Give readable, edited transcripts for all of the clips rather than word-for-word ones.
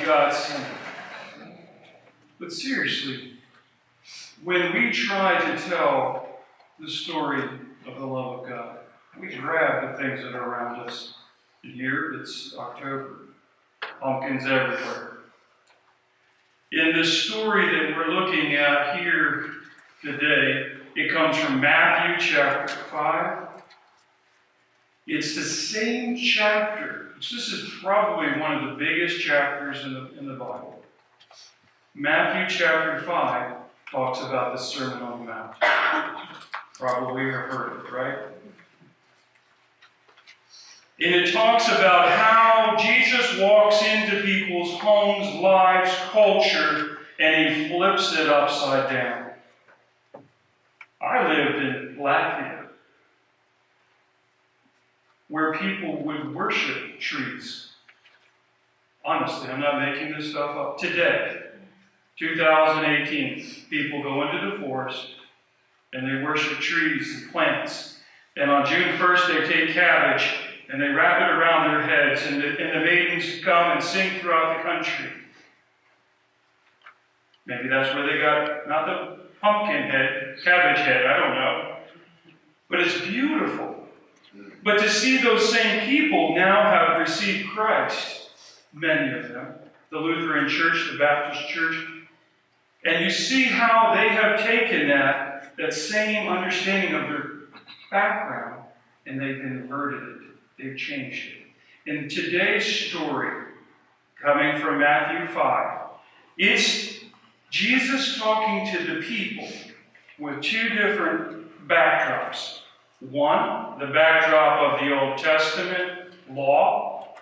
God sent. But seriously, when we try to tell the story of the love of God, we grab the things that are around us. Here, it's October. Pumpkins everywhere. In the story that we're looking at here today, it comes from Matthew chapter 5. It's the same chapter. This is probably one of the biggest chapters in the Bible. Matthew chapter 5 talks about the Sermon on the Mount. Probably have heard of it, right? And it talks about how Jesus walks into people's homes, lives, culture, and he flips it upside down. I lived in Latvia, where people would worship trees. Honestly, I'm not making this stuff up. Today, 2018, people go into the forest and they worship trees and plants. And on June 1st, they take cabbage and they wrap it around their heads, and the maidens come and sing throughout the country. Maybe that's where they got, not the pumpkin head, cabbage head, I don't know. But it's beautiful. But to see those same people now have received Christ, many of them, the Lutheran Church, the Baptist Church, and you see how they have taken that same understanding of their background, and they've converted it. They've changed it. In today's story, coming from Matthew 5, it's Jesus talking to the people with two different backdrops. One, the backdrop of the Old Testament law.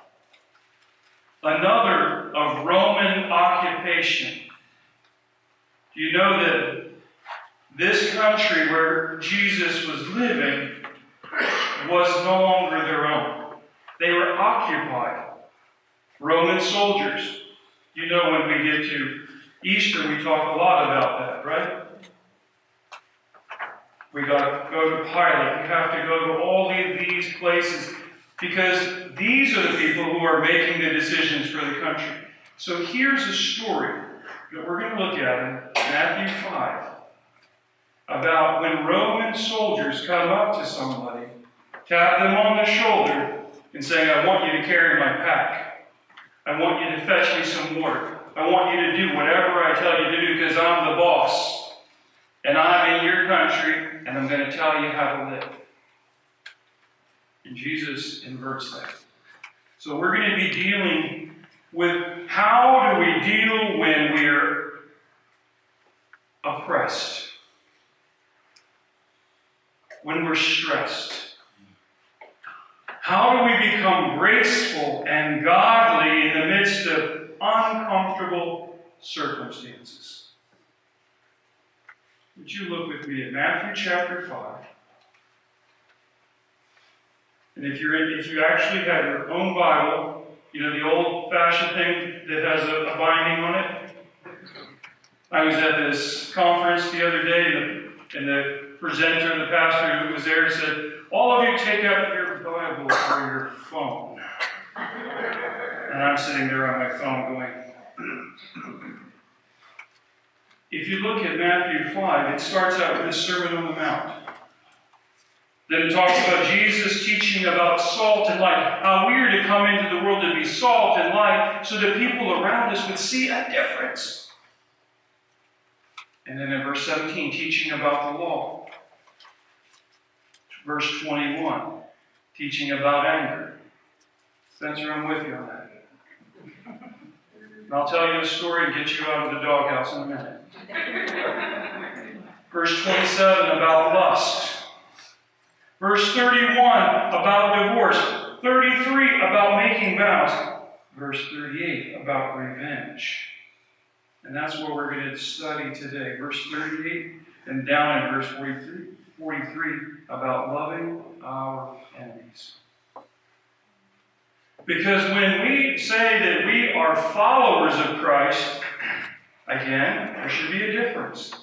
Another, of Roman occupation. Do you know that this country where Jesus was living was no longer their own? They were occupied. Roman soldiers. You know, when we get to Easter, we talk a lot about that, right? We got to go to Pilate. We have to go to all of these places because these are the people who are making the decisions for the country. So here's a story that we're going to look at in Matthew 5 about when Roman soldiers come up to somebody, tap them on the shoulder, and saying, I want you to carry my pack. I want you to fetch me some water. I want you to do whatever I tell you to do because I'm the boss. And I'm in your country, and I'm going to tell you how to live. And Jesus inverts that. So we're going to be dealing with how do we deal when we're oppressed, when we're stressed. How do we become graceful and godly in the midst of uncomfortable circumstances? Would you look with me at Matthew chapter 5? And if you actually have your own Bible, you know, the old-fashioned thing that has a binding on it. I was at this conference the other day, and the presenter, the pastor who was there, said, all of you take out your Bible or your phone. And I'm sitting there on my phone going, if you look at Matthew 5, it starts out with the Sermon on the Mount. Then it talks about Jesus teaching about salt and light, how we are to come into the world to be salt and light so that people around us would see a difference. And then in verse 17, teaching about the law. Verse 21, teaching about anger. Spencer, I'm with you on that. And I'll tell you a story and get you out of the doghouse in a minute. Verse 27, about lust. Verse 31, about divorce. 33, about making vows. Verse 38, about revenge. And that's what we're going to study today. Verse 38 and down in verse 43, about loving our enemies. Because when we say that we are followers of Christ, again, there should be a difference.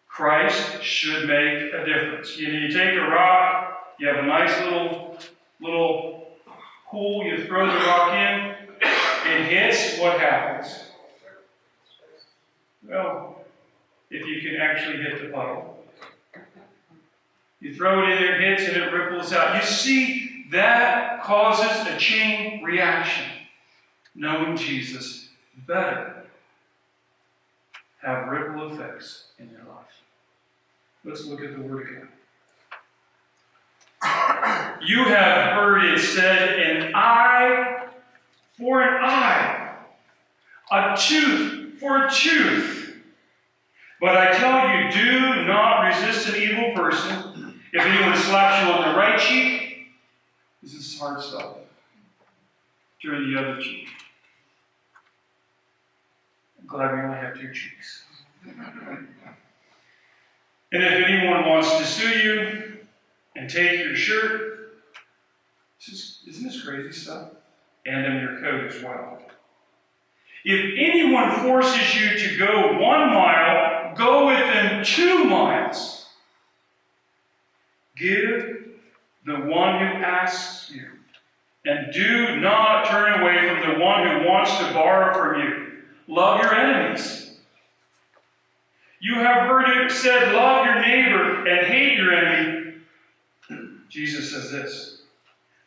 Christ should make a difference. You take a rock, you have a nice little pool, you throw the rock in, it hits, what happens? Well, if you can actually hit the puddle. You throw it in there, it hits, and it ripples out. You see, that causes a chain reaction. Knowing Jesus better have ripple effects in your life. Let's look at the Word again. You have heard it said, an eye for an eye, a tooth for a tooth. But I tell you, do not resist an evil person. If anyone slaps you on the right cheek, this is hard stuff, turn the other cheek. I'm glad we only have two cheeks. And if anyone wants to sue you and take your shirt, isn't this crazy stuff? And in your coat as well. If anyone forces you to go 1 mile, go with them 2 miles. Give the one who asks you, and do not turn away from the one who wants to borrow from you. Love your enemies. You have heard it said, love your neighbor and hate your enemy. Jesus says this.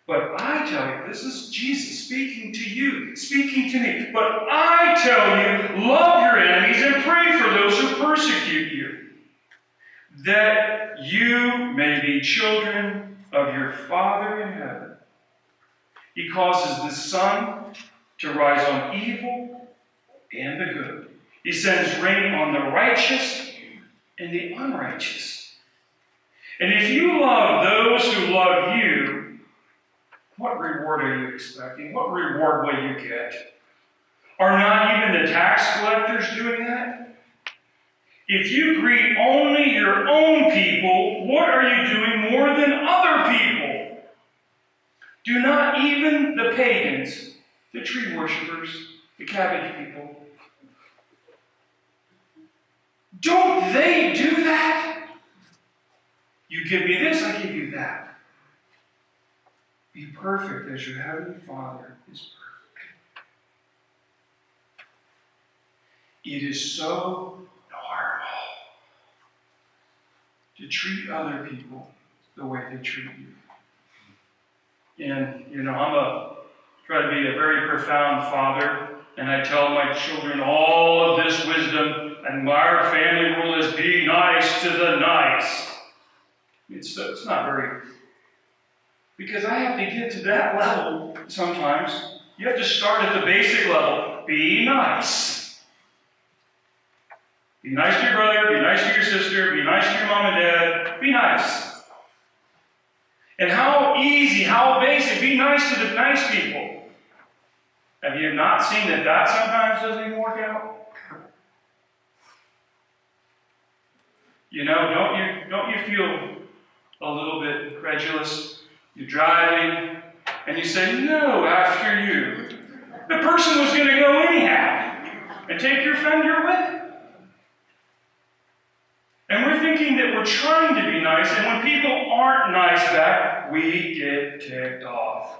But I tell you, this is Jesus speaking to you, speaking to me. But I tell you, love your enemies and pray for those who persecute you, that you may be children of your Father in heaven. He causes the sun to rise on evil and the good. He sends rain on the righteous and the unrighteous. And if you love those who love you, what reward are you expecting? What reward will you get? Are not even the tax collectors doing that? If you greet only your own people, what are you doing more than other people? Do not even the pagans, the tree worshippers, the cabbage people, don't they do that? You give me this, I give you that. Be perfect as your heavenly Father is perfect. It is so normal to treat other people the way they treat you. And, I'm try to be a very profound father, and I tell my children all of this wisdom, and our family rule is be nice to the nice. It's not very, because I have to get to that level sometimes. You have to start at the basic level. Be nice. Be nice to your brother, be nice to your sister, be nice to your mom and dad. Be nice. And how easy, how basic, be nice to the nice people. Have you not seen that sometimes doesn't even work out? Don't you feel a little bit incredulous? You're driving, and you say, no, after you. The person was going to go anyhow, and take your fender with it. And we're thinking that we're trying to be nice, and when people aren't nice back, we get ticked off.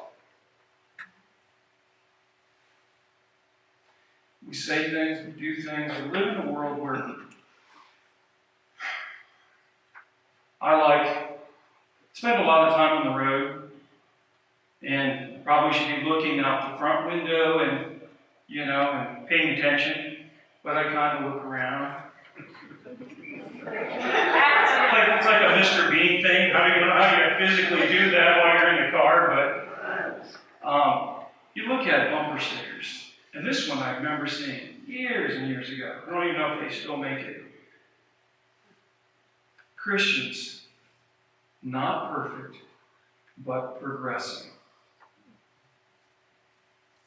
We say things, we do things, we live in a world where I spend a lot of time on the road, and probably should be looking out the front window and, and paying attention, but I kind of look around. It's like a Mr. Bean thing. I don't know how you physically do that while you're in the car, but you look at bumper stickers. And this one I remember seeing years and years ago. I don't even know if they still make it. Christians, not perfect, but progressing.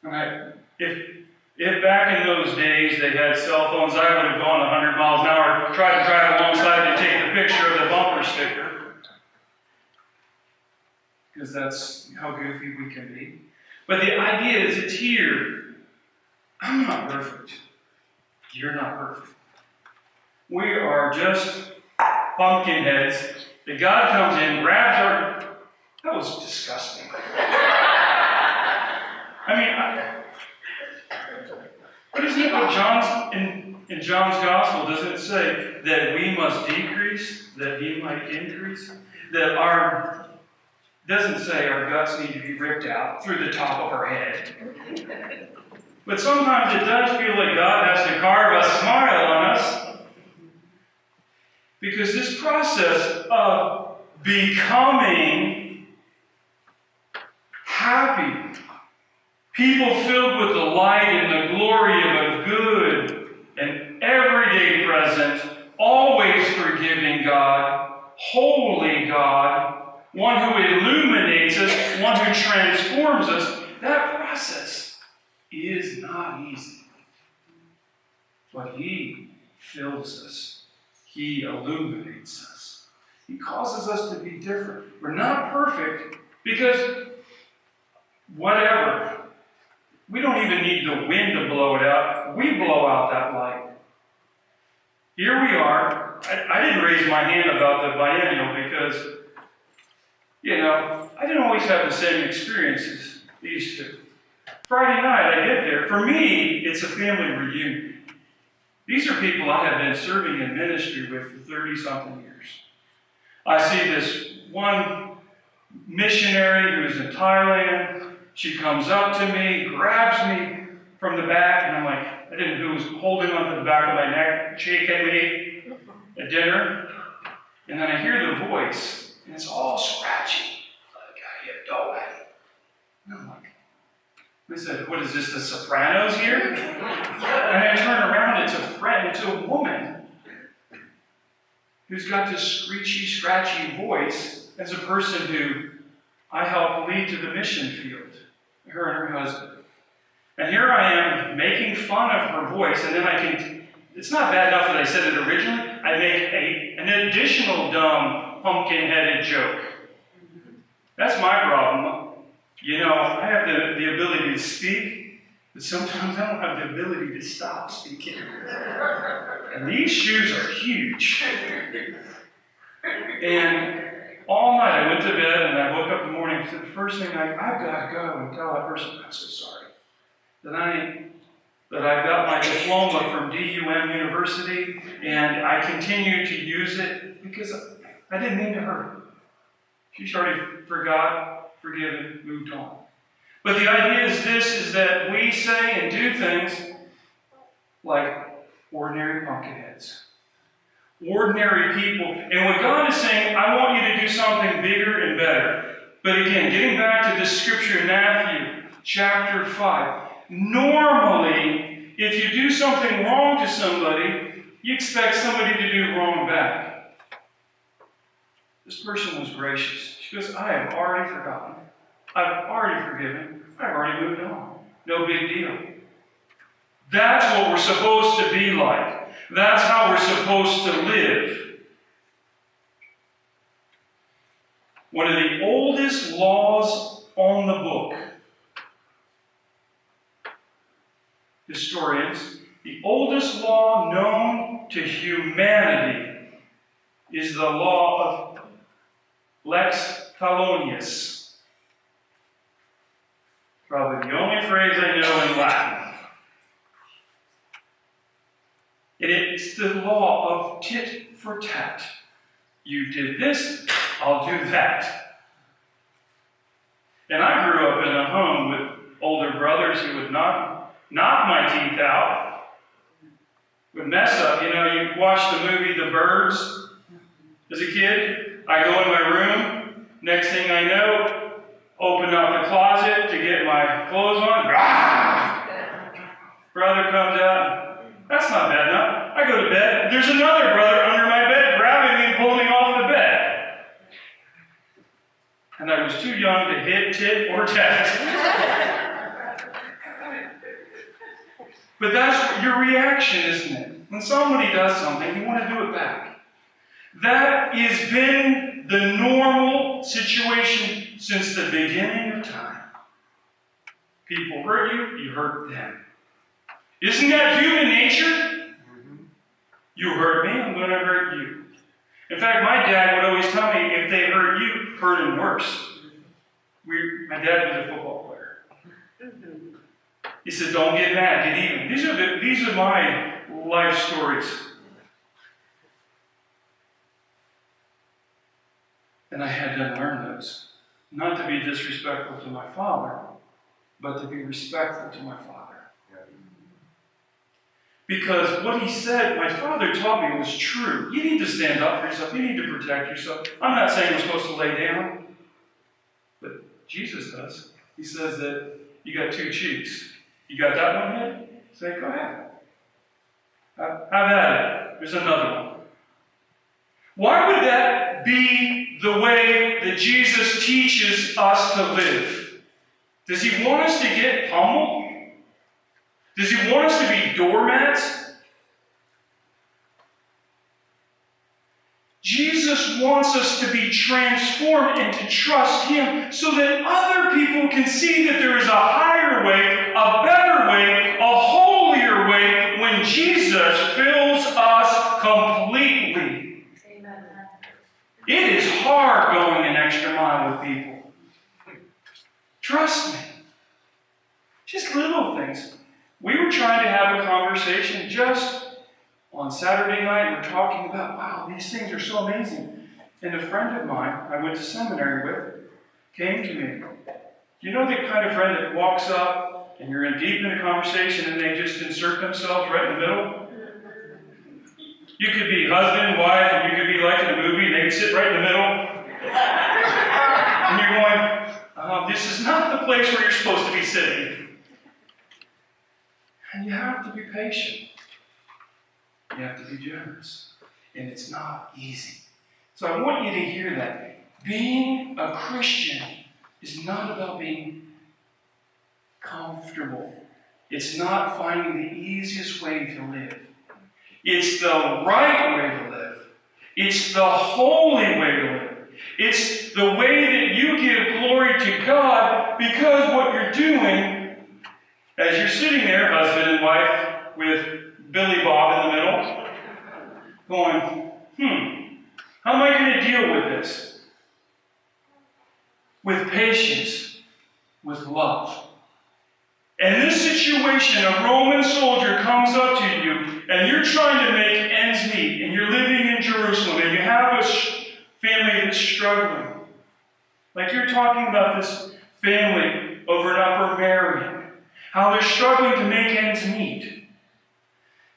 All right. If back in those days they had cell phones, I would have gone 100 miles an hour, tried to drive alongside and take the picture of the bumper sticker. Because that's how goofy we can be. But the idea is it's here. I'm not perfect. You're not perfect. We are just pumpkin heads. The God comes in, grabs our... That was disgusting. But isn't it what in John's Gospel, doesn't it say that we must decrease, that he might increase? That doesn't say our guts need to be ripped out through the top of our head. But sometimes it does feel like God has to carve a smile on us. Because this process of becoming happy, people filled with the light and the glory of a good and everyday present, always forgiving God, holy God, one who illuminates us, one who transforms us, that process is not easy. But he fills us. He illuminates us. He causes us to be different. We're not perfect because whatever. We don't even need the wind to blow it out. We blow out that light. Here we are. I didn't raise my hand about the biennial because, I didn't always have the same experiences these two. Friday night, I get there. For me, it's a family reunion. These are people I have been serving in ministry with for 30-something years. I see this one missionary who's in Thailand. She comes up to me, grabs me from the back, and I'm like, I didn't know who was holding onto the back of my neck, shaking me at dinner. And then I hear the voice, and it's all scratchy. Like, I have no idea. And I'm like, I said, what is this, the Sopranos here? And I turn around, it's a friend, it's a woman who's got this screechy, scratchy voice as a person who I helped lead to the mission field, her and her husband. And here I am making fun of her voice, and then it's not bad enough that I said it originally, I make an additional dumb, pumpkin-headed joke. That's my problem. I have the ability to speak, but sometimes I don't have the ability to stop speaking. And these shoes are huge. And all night I went to bed and I woke up in the morning and said, the first thing I've got to go and tell that person, I'm so sorry. That I've got my diploma from DUM University and I continue to use it because I didn't mean to hurt her. She's already forgot, forgiven, moved on. But the idea is that we say and do things like ordinary pumpkinheads. Ordinary people. And what God is saying, I want you to do something bigger and better. But again, getting back to this scripture in Matthew chapter 5. Normally, if you do something wrong to somebody, you expect somebody to do wrong back. This person was gracious. She goes, I have already forgotten. I've already forgiven. I've already moved on. No big deal. That's what we're supposed to be like. That's how we're supposed to live. One of the oldest laws on the book, historians, the oldest law known to humanity is the law of Lex Talionis. Probably the only phrase I know in Latin. And it's the law of tit for tat. You did this, I'll do that. And I grew up in a home with older brothers who would knock my teeth out, would mess up. You watch the movie The Birds as a kid. I go in my room, next thing I know, open up the closet to get my clothes on. Brother comes out. That's not bad enough. I go to bed. There's another brother under my bed grabbing me and pulling me off the bed. And I was too young to hit, tit, or tat. But that's your reaction, isn't it? When somebody does something, you want to do it back. That has been the normal situation since the beginning of time. People hurt you, you hurt them. Isn't that human nature? You hurt me, I'm going to hurt you. In fact, my dad would always tell me, if they hurt you, hurt them worse. My dad was a football player. He said, don't get mad, get even. These are my life stories. And I had to learn those. Not to be disrespectful to my father, but to be respectful to my father. Because what he said, my father taught me, was true. You need to stand up for yourself. You need to protect yourself. I'm not saying we're supposed to lay down, but Jesus does. He says that you got two cheeks. You got that one head? Say, go ahead. Have at it. There's another one. Why would that be the way that Jesus teaches us to live? Does he want us to get humble? Does he want us to be doormats? Jesus wants us to be transformed and to trust him so that other people can see that there is a higher way, a better way, a holier way when Jesus fills us completely. Amen. It is hard going an extra mile with people. Trust me. Just little things. We were trying to have a conversation just on Saturday night. We're talking about, wow, these things are so amazing. And a friend of mine I went to seminary with came to me. Do you know the kind of friend that walks up and you're in deep in a conversation and they just insert themselves right in the middle? You could be husband, wife, and you could be like in a movie and they could sit right in the middle. And you're going, this is not the place where you're supposed to be sitting. And you have to be patient. You have to be generous. And it's not easy. So I want you to hear that. Being a Christian is not about being comfortable. It's not finding the easiest way to live. It's the right way to live. It's the holy way to live. It's the way that you give glory to God, because what you're doing, as you're sitting there, husband and wife, with Billy Bob in the middle, going, how am I going to deal with this? With patience, with love. And in this situation, a Roman soldier comes up to you, and you're trying to make ends meet, and you're living in Jerusalem, and you have a family that's struggling. Like you're talking about this family over in Upper Marion, how they're struggling to make ends meet.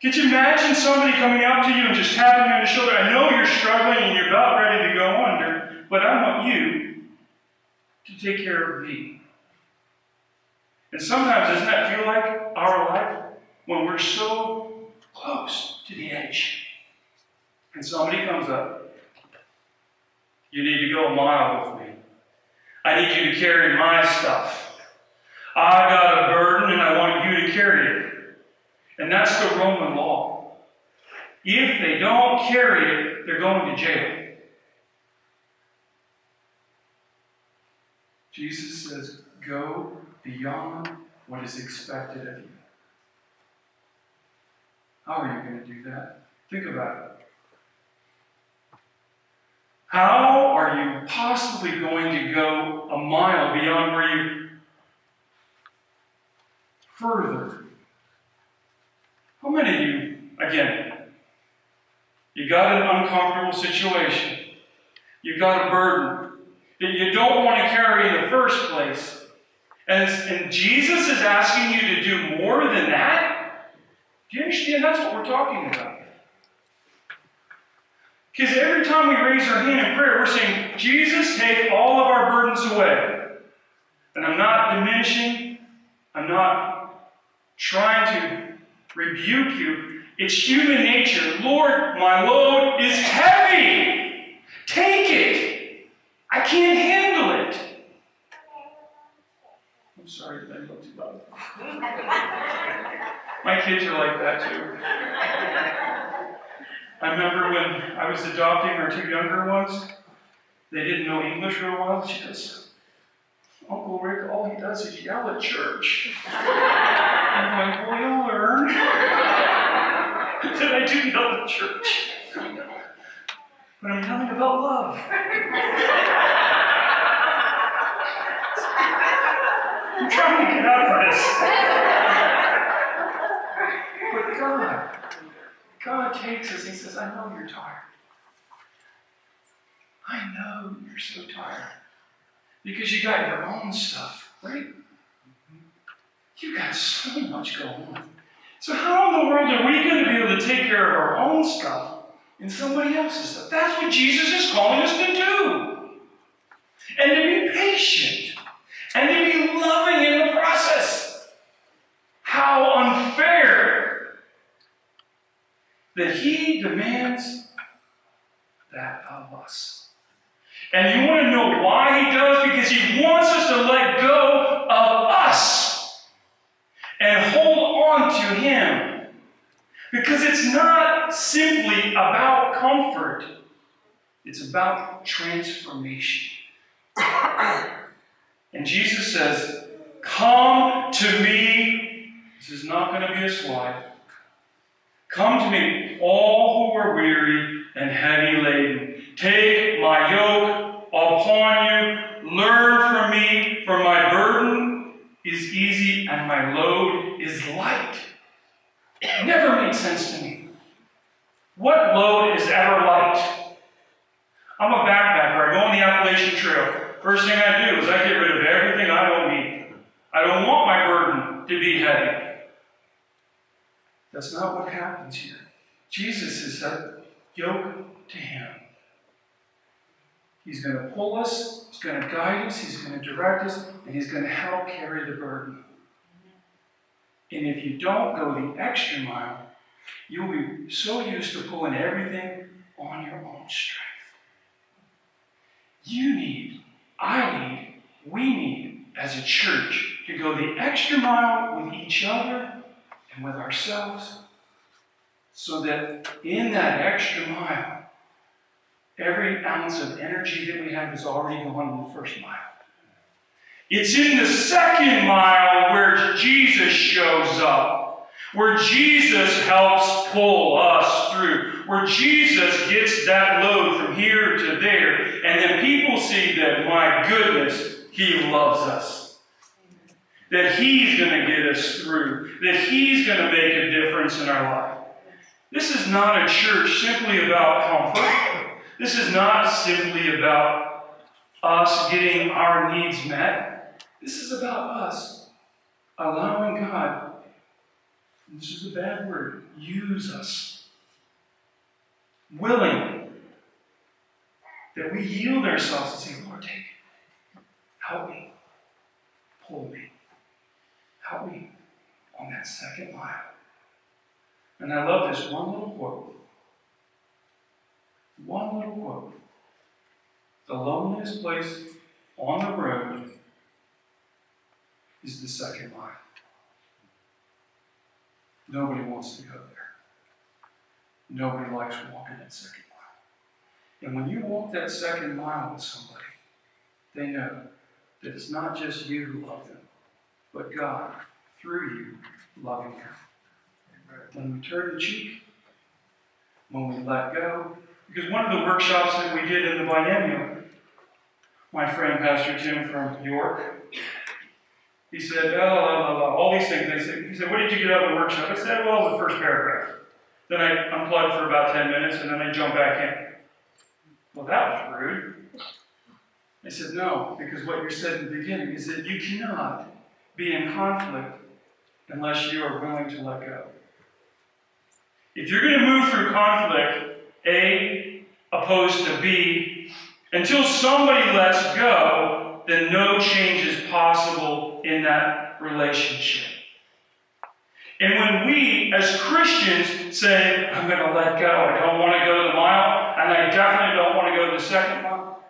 Could you imagine somebody coming up to you and just tapping you on the shoulder? I know you're struggling and you're about ready to go under, but I want you to take care of me. And sometimes, doesn't that feel like our life? When we're so close to the edge. And somebody comes up. You need to go a mile with me. I need you to carry my stuff. I got a burden and I want you to carry it. And that's the Roman law. If they don't carry it, they're going to jail. Jesus says, go beyond what is expected of you. How are you going to do that? Think about it. How are you possibly going to go a mile beyond where you further? How many of you, again, you got an uncomfortable situation. You got a burden that you don't want to carry in the first place. And Jesus is asking you to do more than that? Do you understand? That's what we're talking about. Because every time we raise our hand in prayer, we're saying, Jesus, take all of our burdens away. And I'm not diminishing. I'm not trying to rebuke you. It's human nature. Lord, my load is heavy. Take it. I can't handle it. I'm sorry that I looked too loud. My kids are like that too. I remember when I was adopting our two younger ones, they didn't know English real well. She goes, Uncle Rick, all he does is yell at church. I'm like, well, you'll learn. That I do yell at church. But I'm yelling about love. I'm trying to get out of this. tired. God takes us, he says, I know you're tired. I know you're so tired. Because you got your own stuff, right? You got so much going on. So how in the world are we going to be able to take care of our own stuff and somebody else's stuff? That's what Jesus is calling us to do. And to be patient. And to be loving in the process. How unfair that he demands that of us. And you want to know why he does? Because he wants us to let go of us and hold on to him. Because it's not simply about comfort. It's about transformation. And Jesus says, come to me. This is not going to be a slide. Come to me, all who are weary and heavy laden. Take my yoke upon you. Learn from me, for my burden is easy and my load is light. It never made sense to me. What load is ever light? I'm a backpacker. I go on the Appalachian Trail. First thing I do is I get rid of everything I don't need. I don't want my burden to be heavy. That's not what happens here. Jesus is a yoke to him. He's going to pull us, he's going to guide us, he's going to direct us, and he's going to help carry the burden. And if you don't go the extra mile, you'll be so used to pulling everything on your own strength. You need, I need, we need, as a church, to go the extra mile with each other and with ourselves, so that in that extra mile, every ounce of energy that we have is already gone in the first mile. It's in the second mile where Jesus shows up, where Jesus helps pull us through, where Jesus gets that load from here to there, and then people see that, my goodness, he loves us. That he's going to get us through, that he's going to make a difference in our life. This is not a church simply about comfort. This is not simply about us getting our needs met. This is about us allowing God, and this is a bad word, use us. Willingly. That we yield ourselves and say, Lord, take it. Help me. Pull me. Help me on that second mile. And I love this one little quote. One little quote. The loneliest place on the road is the second mile. Nobody wants to go there. Nobody likes walking that second mile. And when you walk that second mile with somebody, they know that it's not just you who love them, but God, through you, loving them. When we turn the cheek, when we let go. Because one of the workshops that we did in the biennial, my friend Pastor Tim from York, he said, all these things. He said, what did you get out of the workshop? I said, well, the first paragraph. Then I unplugged for about 10 minutes, and then I jumped back in. Well, that was rude. I said, no, because what you said in the beginning is that you cannot be in conflict unless you are willing to let go. If you're going to move through conflict, A, opposed to B, until somebody lets go, then no change is possible in that relationship. And when we, as Christians, say, I'm going to let go, I don't want to go the mile, and I definitely don't want to go the second mile,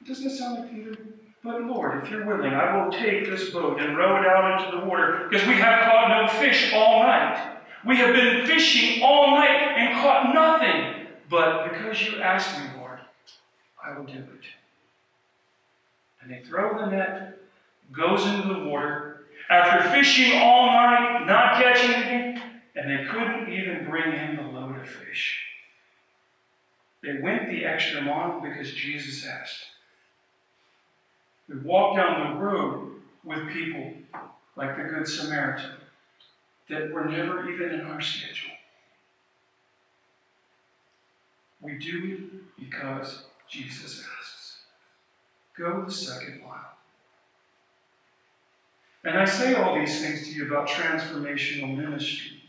doesn't it sound like Peter? But Lord, if you're willing, I will take this boat and row it out into the water, because we have caught no fish all night. We have been fishing all night and caught nothing. But because you asked me, Lord, I will do it. And they throw the net, goes into the water. After fishing all night, not catching anything, and they couldn't even bring in the load of fish. They went the extra mile because Jesus asked. We walk down the road with people like the Good Samaritan that were never even in our schedule. We do it because Jesus asks. Go the second mile. And I say all these things to you about transformational ministry,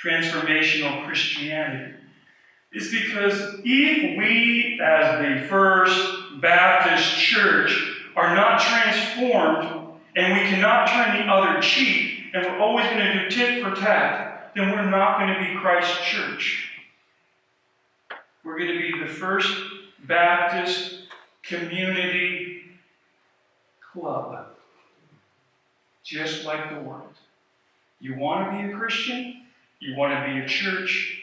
transformational Christianity. It's because if we, as the First Baptist Church, are not transformed, and we cannot turn the other cheek, and we're always going to do tit for tat, then we're not going to be Christ's church. We're going to be the First Baptist Community Club, just like the world. You want to be a Christian? You want to be a church?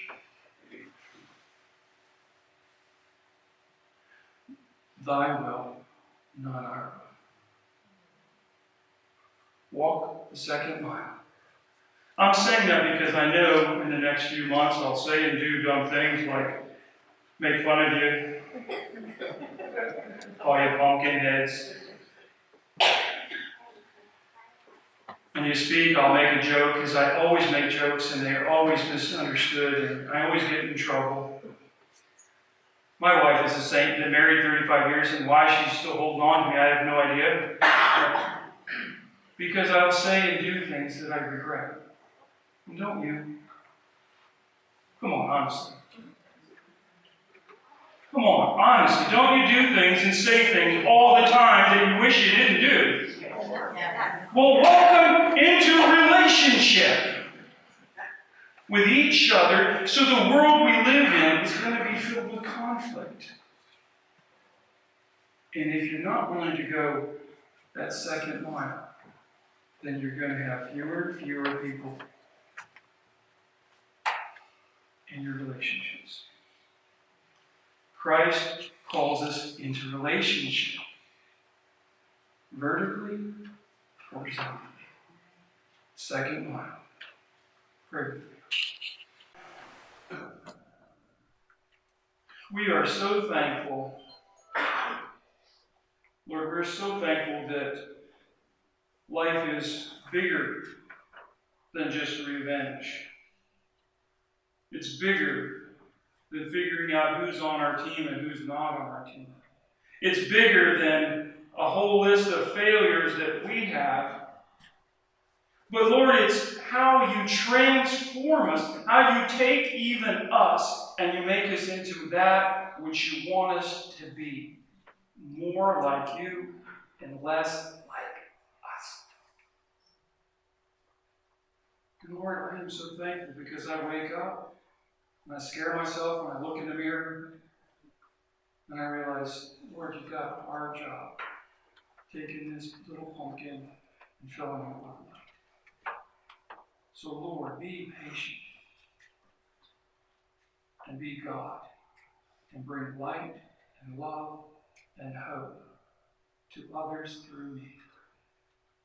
Thy will, not our will. Walk the second mile. I'm saying that because I know in the next few months I'll say and do dumb things like make fun of you, call you pumpkin heads. When you speak, I'll make a joke because I always make jokes and they're always misunderstood and I always get in trouble. My wife is a saint, been married 35 years, and why she's still holding on to me, I have no idea. Because I'll say and do things that I regret. And don't you? Come on, honestly. Come on, honestly. Don't you do things and say things all the time that you wish you didn't do? Well, welcome into relationship with each other, so the world we live in is going to be filled with conflict. And if you're not willing to go that second mile, then you're going to have fewer and fewer people in your relationships. Christ calls us into relationship, vertically, horizontally. Second mile. Pray with me. We are so thankful, Lord, we're so thankful that life is bigger than just revenge. It's bigger than figuring out who's on our team and who's not on our team. It's bigger than a whole list of failures that we have. But Lord, it's how you transform us, how you take even us and you make us into that which you want us to be. More like you and less like us. And Lord, I am so thankful because I wake up and I scare myself when I look in the mirror and I realize, Lord, you've got our job, taking this little pumpkin and filling it with light. So Lord, be patient and be God and bring light and love and hope to others through me,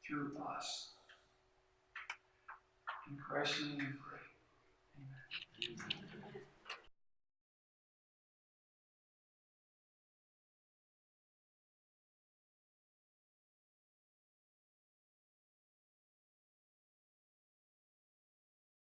through us. In Christ's name we pray. Amen.